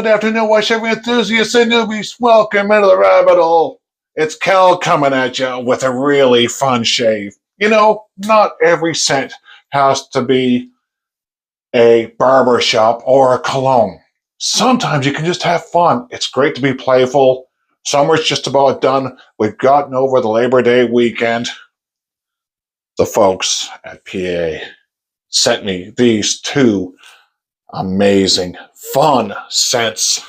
afternoon, West Chevy enthusiasts and newbies. Welcome into the rabbit hole. It's Cal coming at you with a really fun shave. You know, not every scent has to be a barber shop or a cologne. Sometimes you can just have fun. It's great to be playful. Summer's just about done. We've gotten over the Labor Day weekend. The folks at PA sent me these two amazing, fun scents.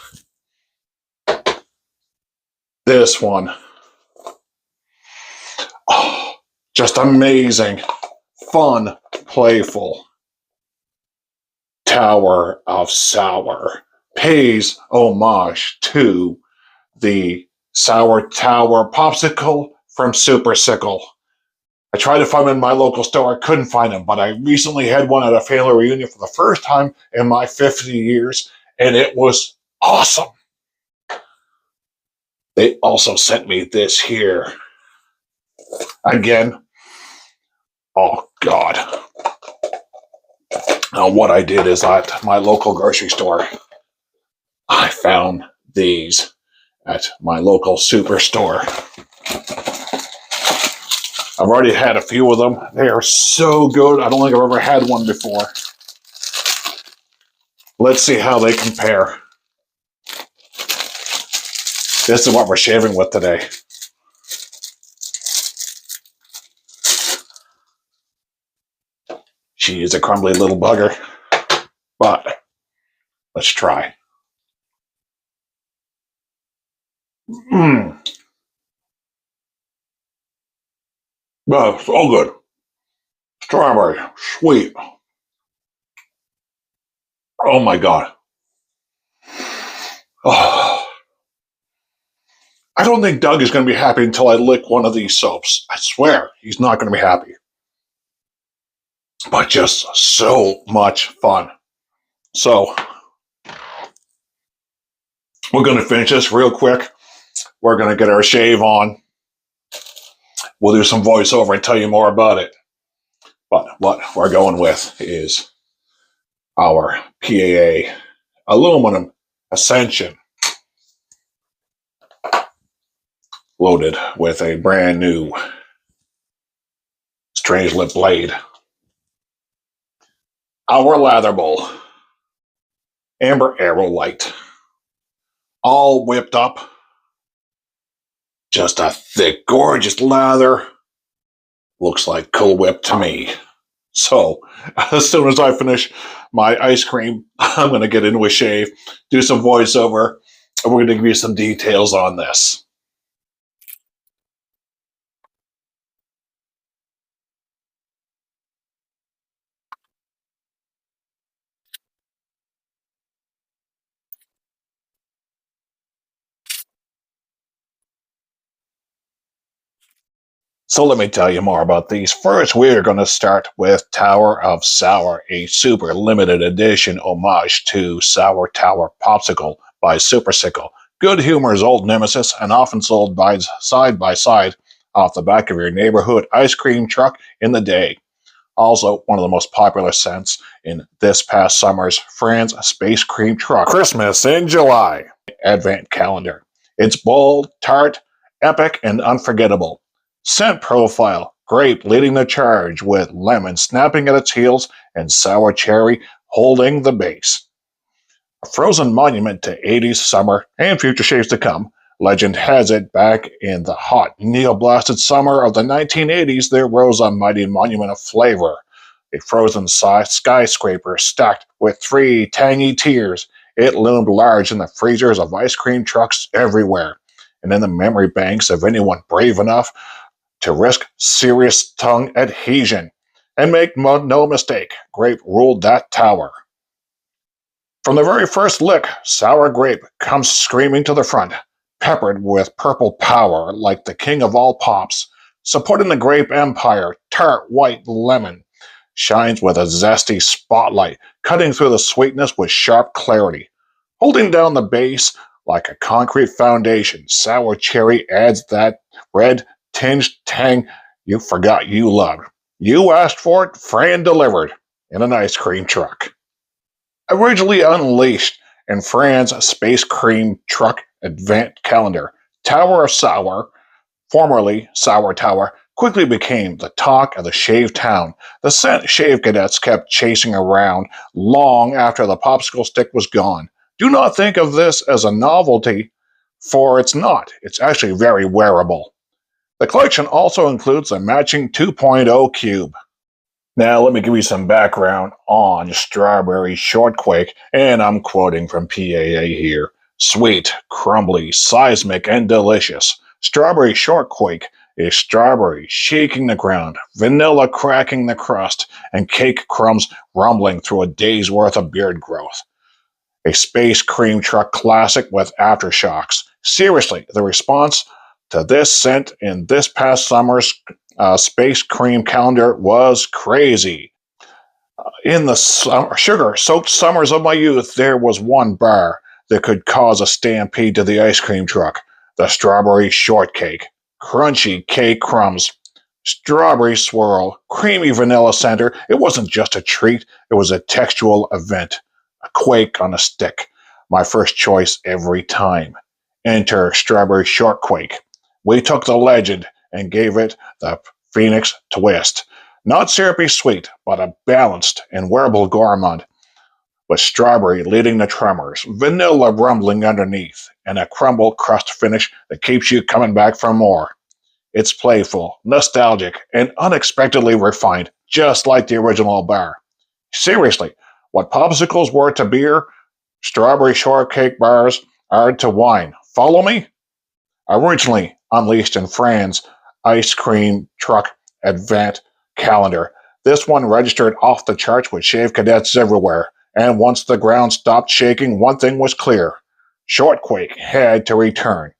This one, oh, just amazing, fun, playful. Tower of Sour pays homage to the Sour Tower popsicle from Super Sickle. I tried to find them in my local store. I couldn't find them, but I recently had one at a family reunion for the first time in my 50 years, and it was awesome. They also sent me this here. Again, oh God. Now what I did is at my local grocery store, I found these at my local superstore. I've already had a few of them. They are so good. I don't think I've ever had one before. Let's see how they compare. This is what we're shaving with today. She is a crumbly little bugger, but let's try. Oh, so good. Strawberry, sweet. Oh my God. Oh. I don't think Doug is going to be happy until I lick one of these soaps. I swear, he's not going to be happy. But just so much fun. So, we're going to finish this real quick. We're going to get our shave on. We'll do some voiceover and tell you more about it. But what we're going with is our PAA aluminum Ascension, loaded with a brand new strange lip blade. Our lather bowl, amber arrow light, all whipped up. Just a thick, gorgeous lather. Looks like Cool Whip to me. So, as soon as I finish my ice cream, I'm going to get into a shave, do some voiceover, and we're going to give you some details on this. So let me tell you more about these. First, we're going to start with Tower of Sour, a super limited edition homage to Sour Tower Popsicle by Super Sickle. Good humor's old nemesis and often sold side by side off the back of your neighborhood ice cream truck in the day. Also, one of the most popular scents in this past summer's Franz Space Cream Truck Christmas in July Advent Calendar. It's bold, tart, epic, and unforgettable. Scent profile, grape leading the charge with lemon snapping at its heels and sour cherry holding the base. A frozen monument to 80s summer and future shaves to come. Legend has it back in the hot, neo-blasted summer of the 1980s, there rose a mighty monument of flavor. A frozen skyscraper stacked with 3 tangy tears. It loomed large in the freezers of ice cream trucks everywhere, and in the memory banks of anyone brave enough to risk serious tongue adhesion. And make no mistake, grape ruled that tower. From the very first lick, sour grape comes screaming to the front, peppered with purple power like the king of all pops. Supporting the grape empire, tart white lemon shines with a zesty spotlight, cutting through the sweetness with sharp clarity. Holding down the base like a concrete foundation, sour cherry adds that red tinged tang you forgot you loved. You asked for it, Fran delivered in an ice cream truck. Originally unleashed and Fran's Space Cream Truck Advent Calendar. Tower of Sour, formerly Sour Tower, quickly became the talk of the Shave Town. The scent Shave Cadets kept chasing around long after the popsicle stick was gone. Do not think of this as a novelty, for it's not. It's actually very wearable. The collection also includes a matching 2.0 cube. Now, let me give you some background on Strawberry Shortquake, and I'm quoting from PAA here. Sweet, crumbly, seismic, and delicious. Strawberry Shortquake is strawberry shaking the ground, vanilla cracking the crust, and cake crumbs rumbling through a day's worth of beard growth. A space cream truck classic with aftershocks. Seriously, the response to this scent in this past summer's space cream calendar was crazy. In the sugar-soaked summers of my youth, there was one bar that could cause a stampede to the ice cream truck: the strawberry shortcake. Crunchy cake crumbs, strawberry swirl, creamy vanilla center. It wasn't just a treat, it was a textual event. A quake on a stick. My first choice every time. Enter Strawberry Shortquake. We took the legend and gave it the Phoenix twist. Not syrupy sweet, but a balanced and wearable gourmand, with strawberry leading the tremors, vanilla rumbling underneath, and a crumble crust finish that keeps you coming back for more. It's playful, nostalgic, and unexpectedly refined, just like the original bar. Seriously, what popsicles were to beer, strawberry shortcake bars are to wine. Follow me? Originally unleashed in Fran's Ice Cream Truck Advent Calendar, this one registered off the charts with Shave Cadets everywhere, and once the ground stopped shaking, one thing was clear: Shortquake had to return.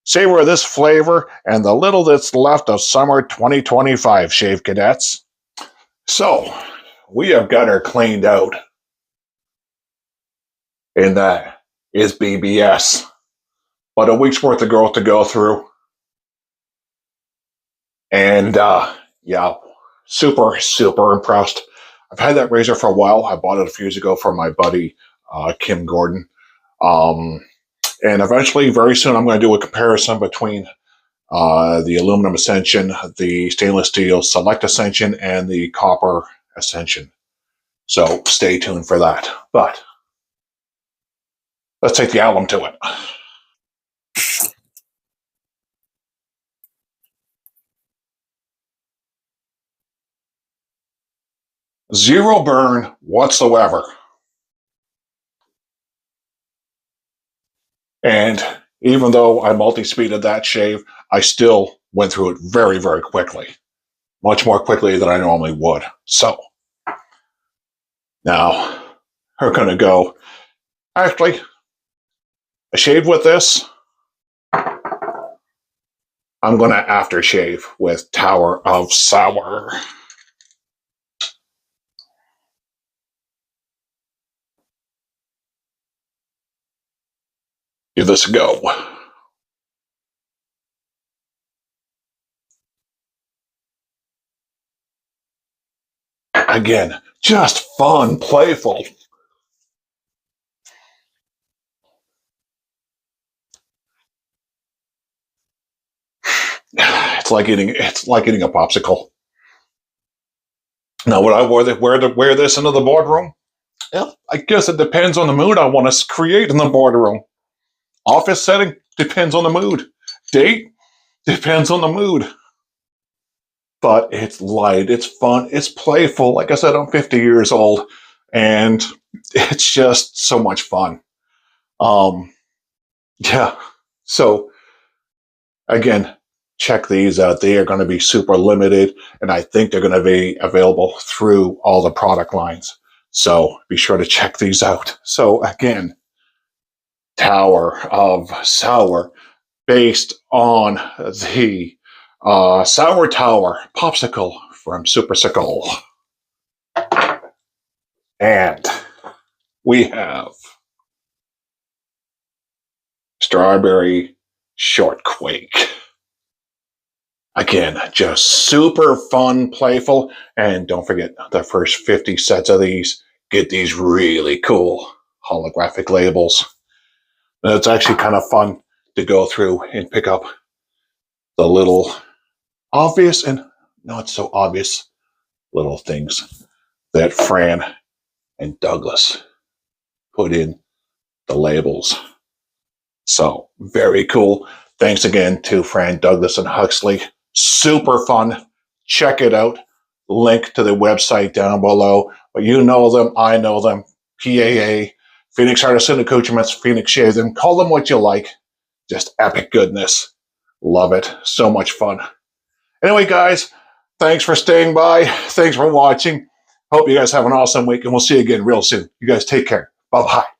Savor this flavor and the little that's left of summer 2025, Shave Cadets. So, we have got her cleaned out, and that is BBS. But a week's worth of growth to go through. And yeah, super, super impressed. I've had that razor for a while. I bought it a few years ago for my buddy, Kim Gordon. And eventually, very soon, I'm going to do a comparison between the aluminum Ascension, the stainless steel Select Ascension, and the copper Ascension. So stay tuned for that. But let's take the alum to it. Zero burn whatsoever. And even though I multi-speeded that shave, I still went through it very, very quickly. Much more quickly than I normally would. So, now, we're going to go. Actually, a shave with this, I'm going to aftershave with Tower of Sour. Give this a go. Again, just fun, playful. It's like eating a popsicle. Now, would I wear this into the boardroom? Well, I guess it depends on the mood I want to create in the boardroom. Office setting depends on the mood. Date depends on the mood. But it's light, it's fun, it's playful. Like I said, I'm 50 years old, and it's just so much fun. Yeah. So again, check these out. They are going to be super limited, and I think they're going to be available through all the product lines. So be sure to check these out. So again, Tower of Sour, based on the Sour Tower popsicle from Supersicle. And we have Strawberry Shortquake. Again, just super fun, playful, and don't forget the first 50 sets of these get these really cool holographic labels. And it's actually kind of fun to go through and pick up the little obvious and not so obvious little things that Fran and Douglas put in the labels. So very cool. Thanks again to Fran, Douglas, and Huxley. Super fun. Check it out. Link to the website down below. But you know them, I know them. PAA, Phoenix Artisan Accoutrements, Phoenix Shades, and call them what you like. Just epic goodness. Love it. So much fun. Anyway, guys, thanks for staying by. Thanks for watching. Hope you guys have an awesome week, and we'll see you again real soon. You guys take care. Bye-bye.